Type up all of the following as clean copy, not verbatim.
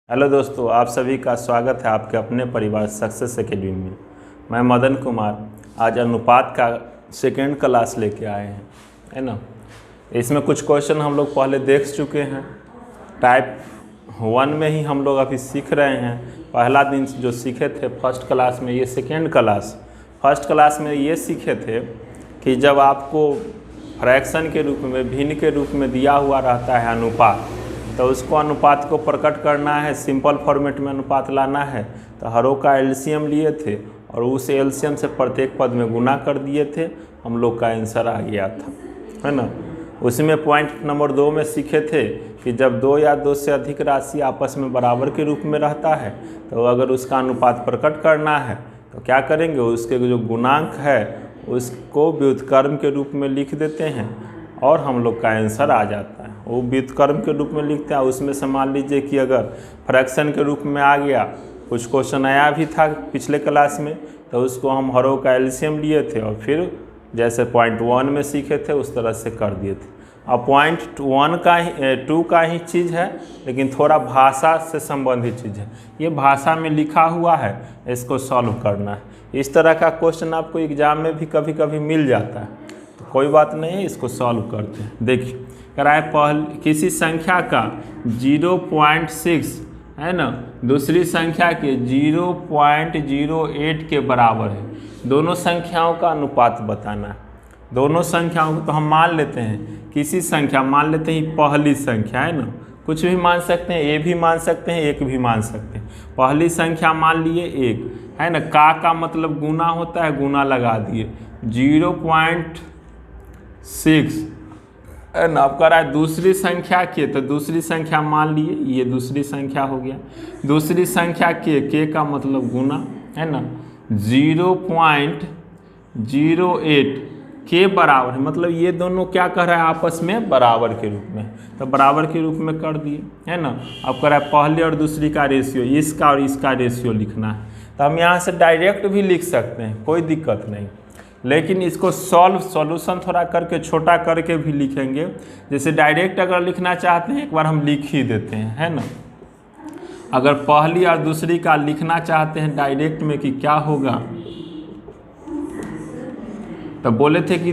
Hello दोस्तों, आप सभी का स्वागत है आपके अपने परिवार सक्सेस एकेडमी में। मैं मदन कुमार आज अनुपात का सेकेंड क्लास लेके आए हैं, है ना। इसमें कुछ क्वेश्चन हम लोग पहले देख चुके हैं। टाइप 1 में ही हम लोग अभी सीख रहे हैं। पहला दिन जो सीखे थे फर्स्ट क्लास में, ये सेकेंड क्लास। फर्स्ट क्लास में ये सीखे थे कि जब आपको फ्रैक्शन के रूप में, भिन्न के रूप में दिया हुआ रहता है अनुपात, तो उसको अनुपात को प्रकट करना है, सिंपल फॉर्मेट में अनुपात लाना है। तो हरों का एलसीएम लिए थे और उस एलसीएम से प्रत्येक पद में गुना कर दिए थे, हम लोग का आंसर आ गया था, है ना। उसमें पॉइंट नंबर 2 में सीखे थे कि जब 2 या 2 से अधिक राशि आपस में बराबर के रूप में रहता है, तो अगर उसका अनुपात प्रकट करना है तो क्या करेंगे, उसके जो गुणांक है उसको व्युत्क्रम के रूप में लिख देते हैं और हम लोग का आंसर आ जाता है। वो व्युत्क्रम के रूप में लिखते हैं। उसमें से मान लीजिए कि अगर फ्रैक्शन के रूप में आ गया, कुछ क्वेश्चन आया भी था पिछले क्लास में, तो उसको हम हरों का एलसीएम लिए थे और फिर जैसे पॉइंट 1 में सीखे थे उस तरह से कर दिए थे। अब पॉइंट 2 का ही चीज़ है, लेकिन थोड़ा भाषा से संबंधित चीज़ है। ये भाषा में लिखा हुआ है, इसको सॉल्व करना है। इस तरह का क्वेश्चन आपको एग्जाम में भी कभी कभी मिल जाता है, तो कोई बात नहीं है, इसको सॉल्व करते हैं। देखिए, कराए किसी संख्या का 0.6 है ना, दूसरी संख्या के 0.08 के बराबर है। दोनों संख्याओं का अनुपात बताना है। दोनों संख्याओं को तो हम मान लेते हैं, किसी संख्या मान लेते हैं पहली संख्या, है ना। कुछ भी मान सकते हैं, ए भी मान सकते हैं, एक भी मान सकते हैं। पहली संख्या मान लिए 1, है ना। का मतलब गुना होता है, गुना लगा दिए 0.6, है ना। अब करा है दूसरी संख्या के, तो दूसरी संख्या मान लिए, ये दूसरी संख्या हो गया। दूसरी संख्या के का मतलब गुना, है ना। 0.08 के बराबर है, मतलब ये दोनों क्या कर रहा है आपस में बराबर के रूप में, तो बराबर के रूप में कर दिए, है ना। अब कर रहा है पहले और दूसरी का रेशियो, इसका और इसका रेशियो लिखना है। तो हम यहाँ से डायरेक्ट भी लिख सकते हैं, कोई दिक्कत नहीं, लेकिन इसको सॉल्यूशन थोड़ा करके छोटा करके भी लिखेंगे। जैसे डायरेक्ट अगर लिखना चाहते हैं, एक बार हम लिख ही देते हैं, है ना। अगर पहली और दूसरी का लिखना चाहते हैं डायरेक्ट में कि क्या होगा, तो बोले थे कि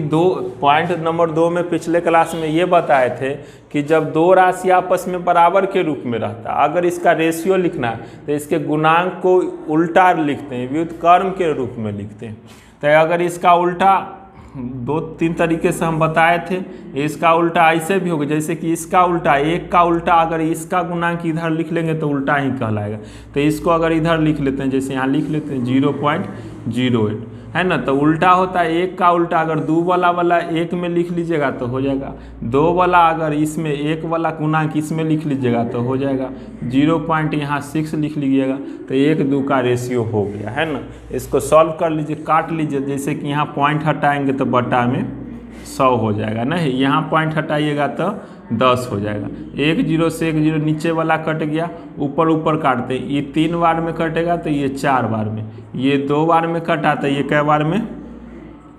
पॉइंट नंबर 2 में पिछले क्लास में ये बताए थे कि जब 2 राशि आपस में बराबर के रूप में रहता, अगर इसका रेशियो लिखना है तो इसके गुणांक को उल्टा लिखते हैं, व्युत्क्रम के रूप में लिखते हैं। तो अगर इसका उल्टा 2-3 तरीके से हम बताए थे, इसका उल्टा ऐसे भी होगा, जैसे कि इसका उल्टा, 1 का उल्टा अगर इसका गुणांक इधर लिख लेंगे तो उल्टा ही कहलाएगा। तो इसको अगर इधर लिख लेते हैं, जैसे यहाँ लिख लेते हैं 0.08, है ना। तो उल्टा होता है 1 का उल्टा, अगर 2 वाला 1 में लिख लीजिएगा तो हो जाएगा। 2 वाला अगर इसमें 1 वाला गुणांक इसमें लिख लीजिएगा तो हो जाएगा 0.6 लिख लीजिएगा, तो 1-2 का रेशियो हो गया, है ना। इसको सॉल्व कर लीजिए, काट लीजिए। जैसे कि यहाँ पॉइंट हटाएंगे तो बटा में 100 हो जाएगा, नहीं यहाँ पॉइंट हटाइएगा तो 10 हो जाएगा। 1 0 से 1 0 नीचे वाला कट गया, ऊपर काटते, ये 3 बार में कटेगा तो ये 4 बार में, ये 2 बार में कटा तो ये कै बार में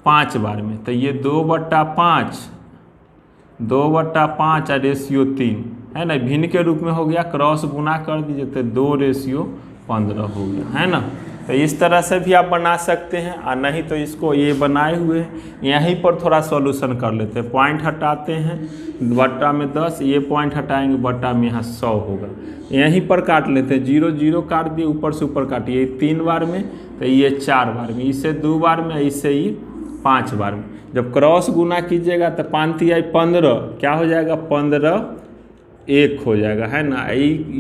5 बार में, तो ये 2/5 और रेशियो 3, है ना। भिन्न के रूप में हो गया, क्रॉस गुना कर दीजिए तो 2:15 हो गया, है ना। तो इस तरह से भी आप बना सकते हैं, और नहीं तो इसको ये बनाए हुए हैं, यहीं पर थोड़ा सॉल्यूशन कर लेते हैं। पॉइंट हटाते हैं, बट्टा में 10, ये पॉइंट हटाएंगे, बट्टा में यहाँ 100 होगा। यहीं पर काट लेते हैं, 0 0 काट दिए, ऊपर से ऊपर काटिए, ये 3 बार में तो ये 4 बार में, इससे 2 बार में, इससे ही 5 बार में। जब क्रॉस गुना कीजिएगा तो 5×3 = 15, क्या हो जाएगा 15 1 हो जाएगा, है ना।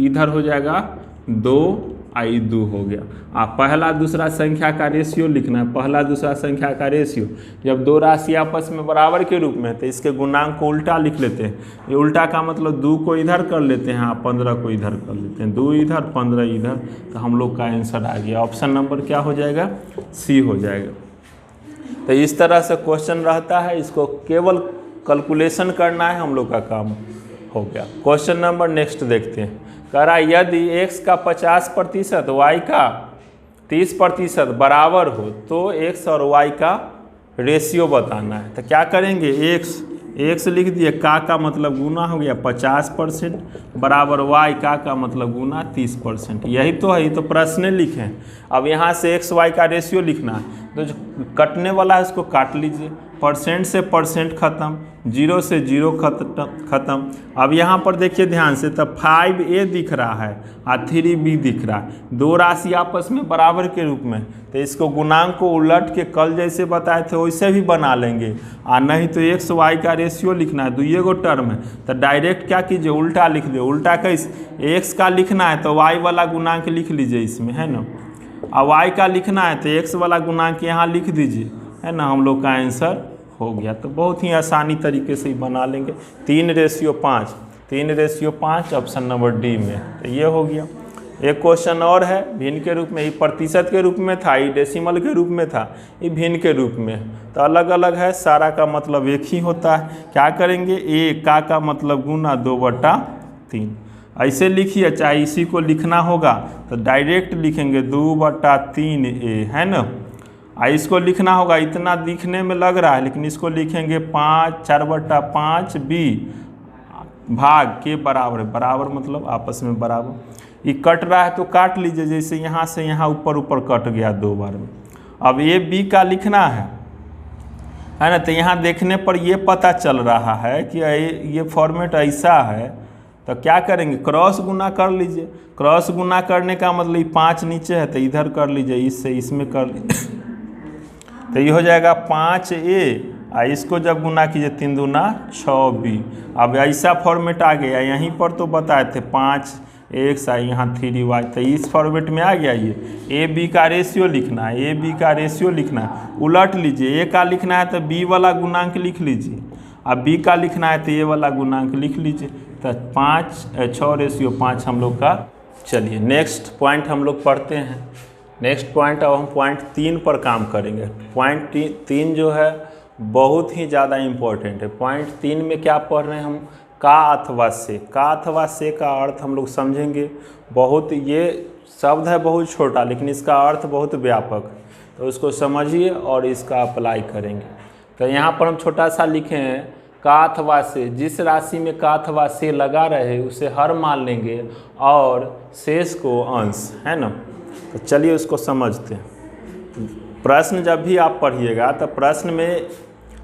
इधर हो जाएगा 2 हो गया। आप पहला दूसरा संख्या का रेशियो लिखना है, पहला दूसरा संख्या का रेशियो। जब 2 राशि आपस में बराबर के रूप में है तो इसके गुणांक को उल्टा लिख लेते हैं। ये उल्टा का मतलब 2 को इधर कर लेते हैं, 15 को इधर कर लेते हैं, 2 इधर 15 इधर, तो हम लोग का आंसर आ गया। ऑप्शन नंबर क्या हो जाएगा, सी हो जाएगा। तो इस तरह से क्वेश्चन रहता है, इसको केवल कैलकुलेशन करना है, हम लोग का काम हो गया। क्वेश्चन नंबर नेक्स्ट देखते हैं। कह रहा है यदि x का 50% y का 30% बराबर हो तो x और y का रेशियो बताना है। तो क्या करेंगे, x x लिख दिए, का मतलब गुना हो गया 50% बराबर y का मतलब गुना 30%। यही तो है, ये तो प्रश्न लिखे हैं। अब यहाँ से x y का रेशियो लिखना है, तो जो कटने वाला है उसको काट लीजिए, परसेंट से परसेंट खत्म, 0 से 0 खत्म। अब यहाँ पर देखिए ध्यान से, तब 5a दिख रहा है और 3b दिख रहा है, दो राशि आपस में बराबर के रूप में, तो इसको गुणांक को उलट के कल जैसे बताए थे वैसे भी बना लेंगे। और नहीं तो x y का रेशियो लिखना है, दुइये गो टर्म है, तो डायरेक्ट क्या कीजिए, उल्टा लिख दे। उल्टा कैसे, x का लिखना है तो y वाला गुणांक लिख लीजिए इसमें, है ना, और y का लिखना है तो x वाला गुणांक यहाँ लिख दीजिए, है ना, हम लोग का आंसर हो गया। तो बहुत ही आसानी तरीके से ही बना लेंगे। 3:5, 3:5 ऑप्शन नंबर डी में, तो ये हो गया। एक क्वेश्चन और है भिन्न के रूप में, ये प्रतिशत के रूप में था, ये डेसिमल के रूप में था, ये भिन्न के रूप में, तो अलग अलग है, सारा का मतलब एक ही होता है। क्या करेंगे, ए का मतलब गुना 2/3, ऐसे लिखिए, चाहे इसी को लिखना होगा तो डायरेक्ट लिखेंगे 2/3a, है ना। इसको लिखना होगा, इतना दिखने में लग रहा है लेकिन इसको लिखेंगे 4/5b भाग के बराबर, बराबर मतलब आपस में बराबर। ये कट रहा है तो काट लीजिए, जैसे यहाँ से यहाँ ऊपर ऊपर कट गया 2 बार में। अब ये b का लिखना है ना, तो यहाँ देखने पर ये पता चल रहा है कि ये फॉर्मेट ऐसा है, तो क्या करेंगे, क्रॉस गुना कर लीजिए। क्रॉस गुना करने का मतलब 5 नीचे है तो इधर कर लीजिए, इससे इसमें कर लीजिए, तो ये हो जाएगा 5a, इसको जब गुना कीजिए 3 दूना 6b। अब ऐसा फॉर्मेट आ गया, यहीं पर तो बताए थे 5x यहाँ 3y, तो इस फॉर्मेट में आ गया। ये a b का रेशियो लिखना है, a b का रेशियो लिखना है, उलट लीजिए, a का लिखना है तो b वाला गुणांक लिख लीजिए, अब b का लिखना है तो a वाला गुणांक लिख लीजिए, तो 6:5 हम लोग का। चलिए नेक्स्ट पॉइंट हम लोग पढ़ते हैं। नेक्स्ट पॉइंट, अब हम पॉइंट 3 पर काम करेंगे। पॉइंट 3 जो है बहुत ही ज़्यादा इम्पोर्टेंट है। पॉइंट 3 में क्या पढ़ रहे हैं हम, का अथवा से। का अथवा से का अर्थ हम लोग समझेंगे। बहुत, ये शब्द है बहुत छोटा लेकिन इसका अर्थ बहुत व्यापक, तो उसको समझिए और इसका अप्लाई करेंगे। तो यहाँ पर हम छोटा सा लिखे हैं, का अथवा से, जिस राशि में का अथवा से लगा रहे उसे हर मान लेंगे और शेष को अंश, है ना। तो चलिए उसको समझते हैं। प्रश्न जब भी आप पढ़िएगा तो प्रश्न में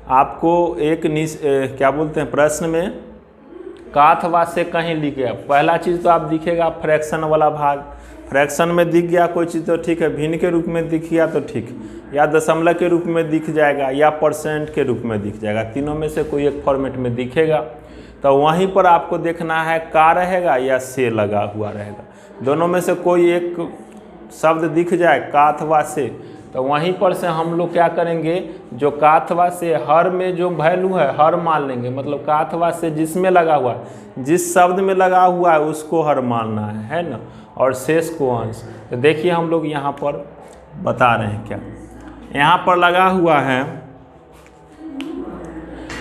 आपको एक क्या बोलते हैं, प्रश्न में का अथवा से कहीं लिख गया, पहला चीज़ तो आप दिखेगा फ्रैक्शन वाला भाग। फ्रैक्शन में दिख गया कोई चीज़ तो ठीक है, भिन्न के रूप में दिख गया तो ठीक, या दशमलव के रूप में दिख जाएगा या परसेंट के रूप में दिख जाएगा, तीनों में से कोई एक फॉर्मेट में दिखेगा। तो वहीं पर आपको देखना है का रहेगा या से लगा हुआ रहेगा, दोनों में से कोई एक शब्द दिख जाए का अथवा से, तो वहीं पर से हम लोग क्या करेंगे, जो का अथवा से हर में जो वैल्यू है हर मान लेंगे, मतलब का अथवा से जिसमें लगा हुआ है, जिस शब्द में लगा हुआ है उसको हर मानना है ना, और शेष को अंश। तो देखिए हम लोग यहाँ पर बता रहे हैं क्या, यहाँ पर लगा हुआ है,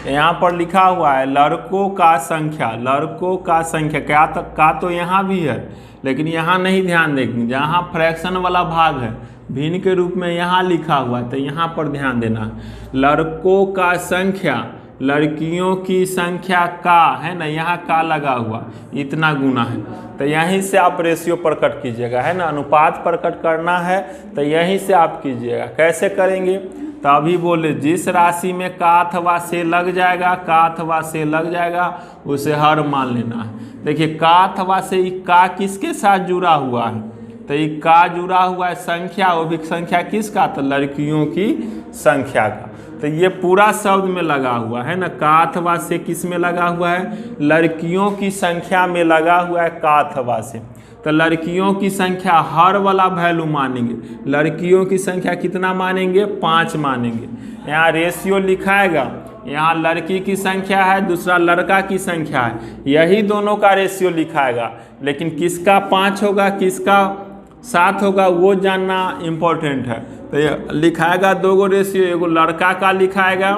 यहाँ पर लिखा हुआ है लड़कों का संख्या। लड़कों का संख्या क्या का तो यहाँ भी है लेकिन यहाँ नहीं ध्यान देंगे, जहाँ फ्रैक्शन वाला भाग है भिन्न के रूप में यहाँ लिखा हुआ है, तो यहाँ पर ध्यान देना है। लड़कों का संख्या, लड़कियों की संख्या का, है ना, यहाँ का लगा हुआ, इतना गुना है, तो यहीं से आप रेशियो प्रकट कीजिएगा, है ना, अनुपात प्रकट करना है तो यहीं से आप कीजिएगा। कैसे करेंगे, तो अभी बोले जिस राशि में का अथवा से लग जाएगा, का अथवा से लग जाएगा उसे हर मान लेना है। देखिए का अथवा से का किसके साथ जुड़ा हुआ है, तो ये का जुड़ा हुआ है संख्या, वो भी संख्या किसका, तो लड़कियों की संख्या का, तो ये पूरा शब्द में लगा हुआ है ना। का अथवा से किस में लगा हुआ है, लड़कियों की संख्या में लगा हुआ है का अथवा से, तो लड़कियों की संख्या हर वाला वैल्यू मानेंगे। लड़कियों की संख्या कितना मानेंगे, 5 मानेंगे। यहाँ रेशियो लिखाएगा, यहाँ लड़की की संख्या है, दूसरा लड़का की संख्या है, यही दोनों का रेशियो लिखाएगा, लेकिन किसका 5 होगा किसका 7 होगा वो जानना इम्पोर्टेंट है। तो ये लिखाएगा 2 गो रेशियो, एगो लड़का का लिखाएगा,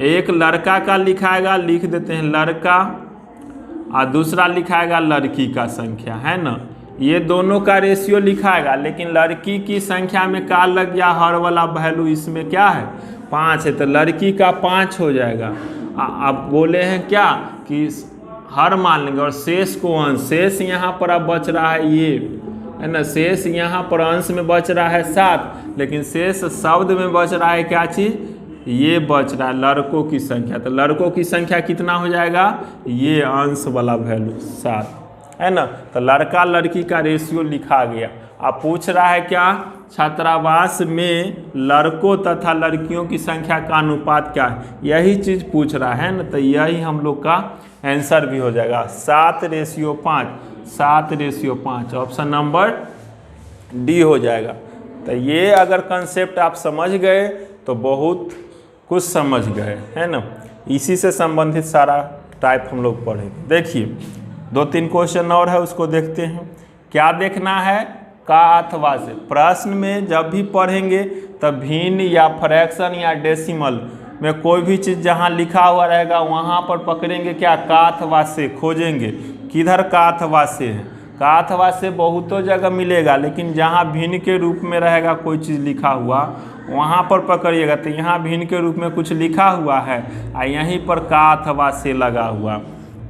एक लड़का का लिखाएगा, लिख देते हैं लड़का, और दूसरा लिखाएगा लड़की का संख्या, है ना। ये दोनों का रेशियो लिखाएगा, लेकिन लड़की की संख्या में का लग गया हर वाला वैल्यू, इसमें क्या है 5 है, तो लड़की का 5 हो जाएगा, आप बोले हैं क्या कि हर मान लेंगे और शेष को अंश, शेष यहाँ पर अब बच रहा है ये, है ना, शेष यहाँ पर अंश में बच रहा है 7, लेकिन शेष शब्द में बच रहा है क्या चीज़, ये बच रहा है लड़कों की संख्या। तो लड़कों की संख्या कितना हो जाएगा, ये अंश वाला वैल्यू 7, है ना। तो लड़का लड़की का रेशियो लिखा गया। आप पूछ रहा है क्या, छात्रावास में लड़कों तथा लड़कियों की संख्या का अनुपात क्या है, यही चीज़ पूछ रहा है ना। तो यही हम लोग का आंसर भी हो जाएगा 7:5, 7:5, ऑप्शन नंबर डी हो जाएगा। तो ये अगर कंसेप्ट आप समझ गए तो बहुत कुछ समझ गए, है ना। इसी से संबंधित सारा टाइप हम लोग पढ़ेंगे। देखिए 2-3 क्वेश्चन और है, उसको देखते हैं। क्या देखना है, का अथवा से। प्रश्न में जब भी पढ़ेंगे तब भिन्न या फ्रैक्शन या डेसिमल में कोई भी चीज़ जहाँ लिखा हुआ रहेगा वहाँ पर पकड़ेंगे क्या, का अथवा से खोजेंगे। किधर का अथवा से है, का अथवा से बहुतों जगह मिलेगा, लेकिन जहाँ भिन्न के रूप में रहेगा कोई चीज़ लिखा हुआ वहाँ पर पकड़िएगा। तो यहाँ भिन्न के रूप में कुछ लिखा हुआ है और यहीं पर का अथवा से लगा हुआ,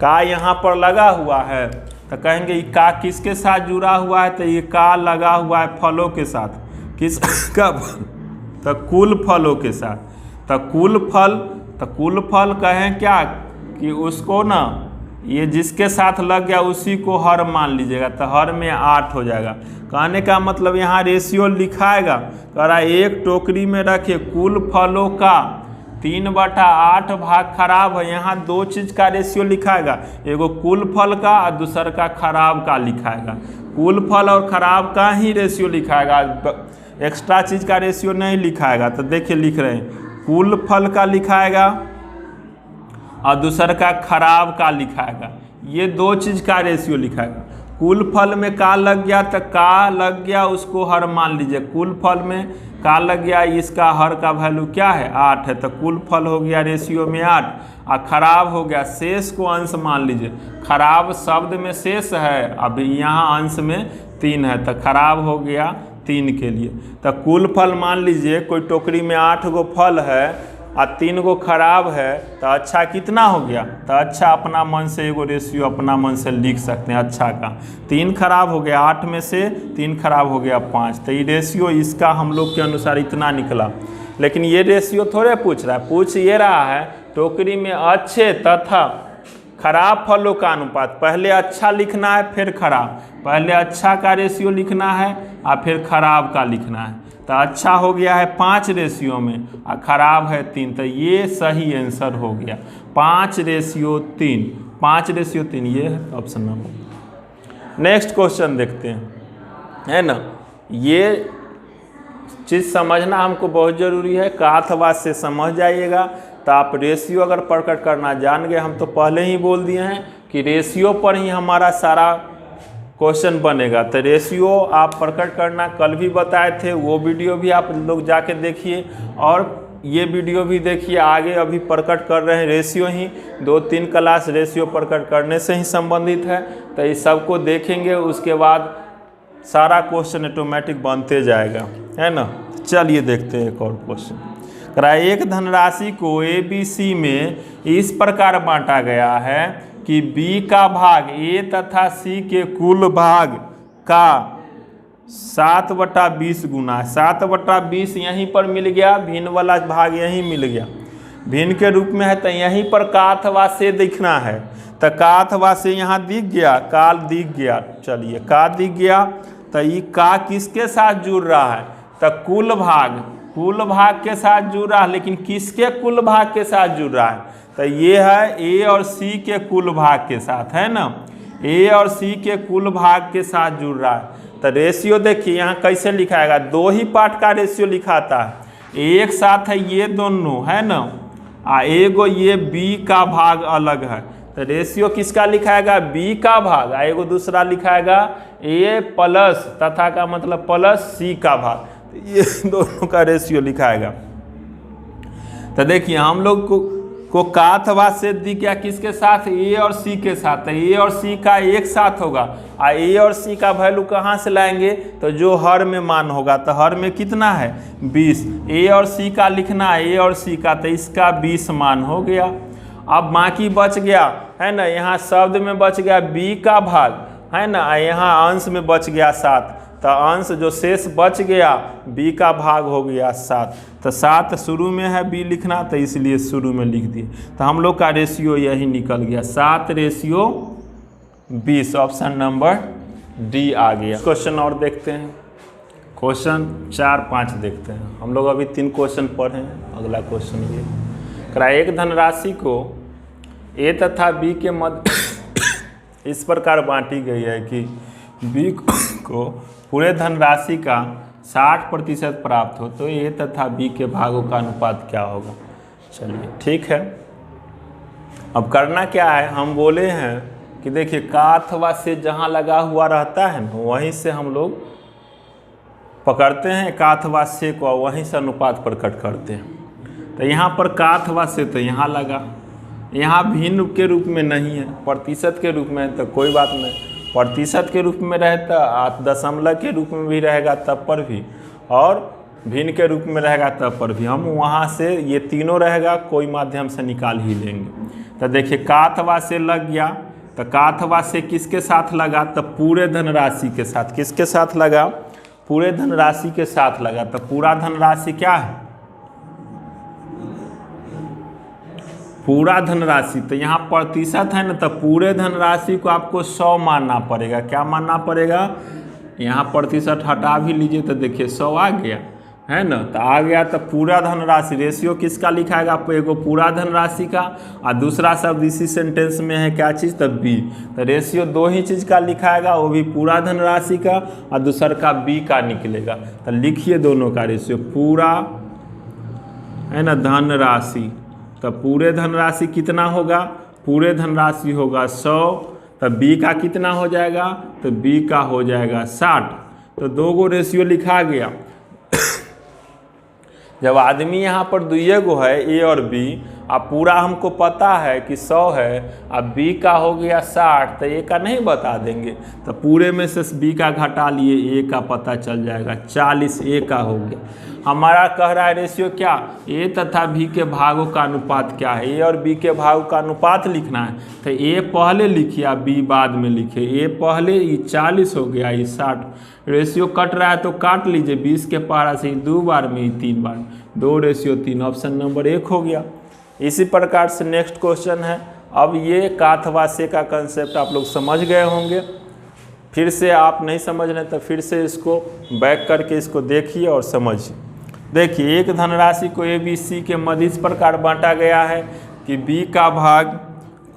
का यहाँ पर लगा हुआ है तो कहेंगे ये का किसके साथ जुड़ा हुआ है, तो ये का लगा हुआ है फलों के साथ। किस कब, तो कुल फलों के साथ। तो कुल फल कहें क्या कि उसको ना ये जिसके साथ लग गया उसी को हर मान लीजिएगा। तो हर में 8 हो जाएगा। कहने का मतलब यहाँ रेशियो लिखाएगा, कह रहा एक टोकरी में रखे कुल फलों का 3/8 भाग खराब है। यहाँ 2 चीज़ का रेशियो लिखाएगा, एगो कुल फल का और दूसर का खराब का लिखाएगा। कुल फल और खराब का ही रेशियो लिखाएगा, एक्स्ट्रा चीज़ का रेशियो नहीं लिखाएगा। तो देखिए लिख रहे हैं कुल फल का लिखाएगा और दूसर का खराब का लिखाएगा। ये 2 चीज़ का रेशियो लिखाएगा। कुल फल में का लग गया तो का लग गया उसको हर मान लीजिए। कुल फल में का लग गया, इसका हर का वैल्यू क्या है 8 है, तो कुल फल हो गया रेशियो में 8। और खराब हो गया, शेष को अंश मान लीजिए। खराब शब्द में शेष है, अब यहाँ अंश में 3 है, तो खराब हो गया 3 के लिए। तो कुल फल मान लीजिए कोई टोकरी में 8 गो फल है और 3 गो खराब है, तो अच्छा कितना हो गया, तो अच्छा अपना मन से एगो रेशियो अपना मन से लिख सकते हैं। अच्छा का 3 खराब हो गया, 8 में से 3 खराब हो गया 5, तो ये रेशियो इसका हम लोग के अनुसार इतना निकला। लेकिन ये रेशियो थोड़े पूछ रहा है, पूछ ये रहा है टोकरी में अच्छे तथा खराब फलों का अनुपात। पहले अच्छा लिखना है फिर खराब, पहले अच्छा का रेशियो लिखना है और फिर खराब का लिखना है। तो अच्छा हो गया है 5 रेशियो में और खराब है 3, तो ये सही आंसर हो गया 5:3, 5:3 ये है ऑप्शन नंबर। नेक्स्ट क्वेश्चन देखते हैं, है ना। ये चीज़ समझना हमको बहुत ज़रूरी है, का अथवा से समझ जाइएगा तो आप रेशियो अगर प्रकट करना जान गए, हम तो पहले ही बोल दिए हैं कि रेशियो पर ही हमारा सारा क्वेश्चन बनेगा। तो रेशियो आप प्रकट करना कल भी बताए थे, वो वीडियो भी आप लोग जाके देखिए और ये वीडियो भी देखिए। आगे अभी प्रकट कर रहे हैं रेशियो ही, 2-3 क्लास रेशियो प्रकट करने से ही संबंधित है। तो इस सबको देखेंगे, उसके बाद सारा क्वेश्चन ऑटोमेटिक बनते जाएगा, है ना। चलिए देखते हैं एक और क्वेश्चन। एक धनराशि को ABC में इस प्रकार बांटा गया है कि B का भाग A तथा C के कुल भाग का 7/20 गुना है। 7/20 यहीं पर मिल गया, भिन्न वाला भाग यहीं मिल गया, भिन्न के रूप में है, तो यहीं पर का अथवा से दिखना है। तो का अथवा से यहाँ दिख गया, काल दिख गया। चलिए का दिख गया, तो ये का किसके साथ जुड़ रहा है, तो कुल भाग के साथ जुड़ रहा है, लेकिन किसके कुल भाग के साथ जुड़ रहा है, तो ये है A और C के कुल भाग के साथ, है ना। A और C के कुल भाग के साथ जुड़ रहा है। तो रेशियो देखिए यहाँ कैसे लिखाएगा, 2 ही पार्ट का रेशियो लिखाता है, एक साथ है ये दोनों, है ना, एगो ये B का भाग अलग है। तो रेशियो किसका लिखाएगा, B का भाग, एगो दूसरा लिखाएगा A प्लस तथा का मतलब प्लस C का भाग, ये दोनों का रेशियो लिखाएगा। तो देखिए हम लोग को का अथवा से दिख गया किसके साथ, A और C के साथ। तो A और C का एक साथ होगा, और A और C का वैल्यू कहाँ से लाएंगे, तो जो हर में मान होगा। तो हर में कितना है 20, A और C का लिखना है, A और C का, तो इसका 20 मान हो गया। अब बाकी बच गया है ना, यहाँ शब्द में बच गया b का भाग है ना, यहाँ अंश में बच गया 7, तो अंश जो शेष बच गया b का भाग हो गया 7, तो 7 शुरू में है b लिखना, तो इसलिए शुरू में लिख दिए। तो हम लोग का रेशियो यही निकल गया 7:20, ऑप्शन नंबर डी आ गया। क्वेश्चन और देखते हैं, क्वेश्चन 4-5 देखते हैं। हम लोग अभी 3 क्वेश्चन पढ़े हैं, अगला क्वेश्चन ये करा, एक धनराशि को a तथा b के मध्य इस प्रकार बांटी गई है कि b को पूरे धनराशि का 60% प्राप्त हो, तो a तथा b के भागों का अनुपात क्या होगा। चलिए ठीक है, अब करना क्या है, हम बोले हैं कि देखिए का अथवा से जहाँ लगा हुआ रहता है ना, वहीं से हम लोग पकड़ते हैं का अथवा से को, वहीं से अनुपात प्रकट करते हैं। तो यहाँ पर का अथवा से तो यहाँ लगा, यहाँ भिन्न के रूप में नहीं है, प्रतिशत के रूप में, तो कोई बात नहीं, प्रतिशत के रूप में रहता, दशमलव के रूप में भी रहेगा तब पर भी, और भिन्न के रूप में रहेगा तब पर भी, हम वहाँ से ये तीनों रहेगा कोई माध्यम से निकाल ही लेंगे। तो देखिए का अथवा से लग गया, तो का अथवा से किसके साथ लगा, तो पूरे धनराशि के साथ। किसके साथ लगा, पूरे धनराशि के साथ लगा। तो पूरा धनराशि क्या है, पूरा धनराशि, तो यहाँ प्रतिशत है ना, तो पूरे धनराशि को आपको 100 मानना पड़ेगा। क्या मानना पड़ेगा, यहाँ प्रतिशत हटा भी लीजिए तो देखिए 100 आ गया है ना, तो आ गया। तो पूरा धनराशि, रेशियो किसका लिखाएगा, एगो पूरा धनराशि का, और दूसरा शब्द इसी सेंटेंस में है क्या चीज़, तब बी। तो रेशियो 2 ही चीज़ का लिखाएगा, वो भी पूरा धनराशि का और दूसर का बी का निकलेगा। तो लिखिए दोनों का रेशियो, पूरा है ना धनराशि, तो पूरे धनराशि कितना होगा, पूरे धनराशि होगा 100, तो बी का कितना हो जाएगा, तो बी का हो जाएगा 60। तो 2 गो रेशियो लिखा गया। जब आदमी यहाँ पर 2 गो है ए और बी, अब पूरा हमको पता है कि 100 है, अब बी का हो गया 60, तो ए का नहीं बता देंगे, तो पूरे में से बी का घटा लिए ए का पता चल जाएगा, 40 ए का हो गया। हमारा कह रहा है रेशियो क्या, ए तथा बी के भागों का अनुपात क्या है, ए और बी के भागों का अनुपात लिखना है। तो ए पहले लिखिए, बी बाद में लिखे, ए पहले, ये 40 हो गया, ये 60। रेशियो कट रहा है तो काट लीजिए, 20 के पारा से 2 बार में ही 3 बार, 2:3, ऑप्शन नंबर 1 हो गया। इसी प्रकार से नेक्स्ट क्वेश्चन है। अब ये का अथवा से का कंसेप्ट आप लोग समझ गए होंगे, फिर से आप नहीं समझ रहे तो फिर से इसको बैक करके इसको देखिए और समझिए। देखिए एक धनराशि को ए बी सी के मध्य इस प्रकार बांटा गया है कि बी का भाग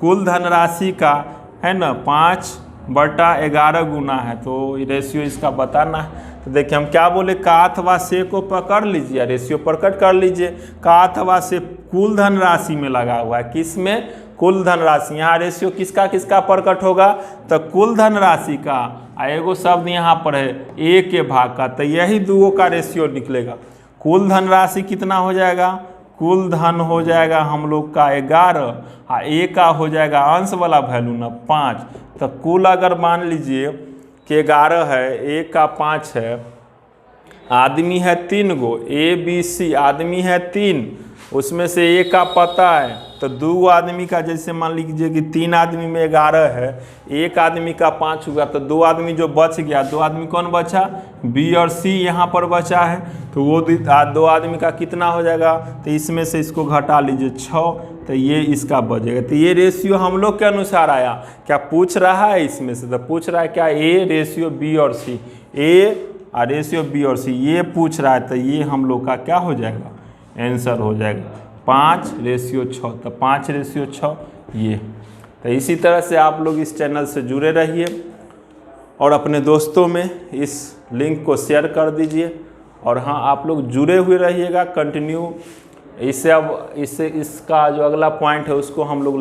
कुल धनराशि का है ना 5/11 गुना है, तो रेशियो इसका बताना है। तो देखिए हम क्या बोले, का अथवा से को पकड़ लीजिए, रेशियो प्रकट कर लीजिए। का अथवा से कुल धनराशि में लगा हुआ है, किस में, कुल धनराशि। यहाँ रेशियो किसका किसका प्रकट होगा, तो कुल धनराशि का, एगो शब्द यहाँ पर है ए के भाग का, तो यही 2 का रेशियो निकलेगा। कुल धनराशि कितना हो जाएगा, कुल धन हो जाएगा हम लोग का 11, और ए का हो जाएगा अंश वाला वैल्यू ना 5। तो कुल अगर मान लीजिए कि 11 है, ए का 5 है, आदमी है 3 गो, ए बी सी आदमी है 3, उसमें से ए का पता है, तो 2 आदमी का, जैसे मान लीजिए कि 3 आदमी में 11 है, एक आदमी का 5 हुआ, तो 2 आदमी जो बच गया, 2 आदमी कौन बचा, बी और सी यहाँ पर बचा है, तो वो 2 आदमी का कितना हो जाएगा, तो इसमें से इसको घटा लीजिए 6, तो ये इसका बचेगा। तो ये रेशियो हम लोग के अनुसार आया। क्या पूछ रहा है इसमें से, तो पूछ रहा है क्या ए रेशियो बी और सी, ए और रेशियो बी और सी, ये पूछ रहा है, तो ये हम लोग का क्या हो जाएगा, आंसर हो जाएगा 5:6, तो 5:6 ये। तो इसी तरह से आप लोग इस चैनल से जुड़े रहिए और अपने दोस्तों में इस लिंक को शेयर कर दीजिए। और हाँ, आप लोग जुड़े हुए रहिएगा कंटिन्यू। इससे अब इसका जो अगला पॉइंट है उसको हम लोग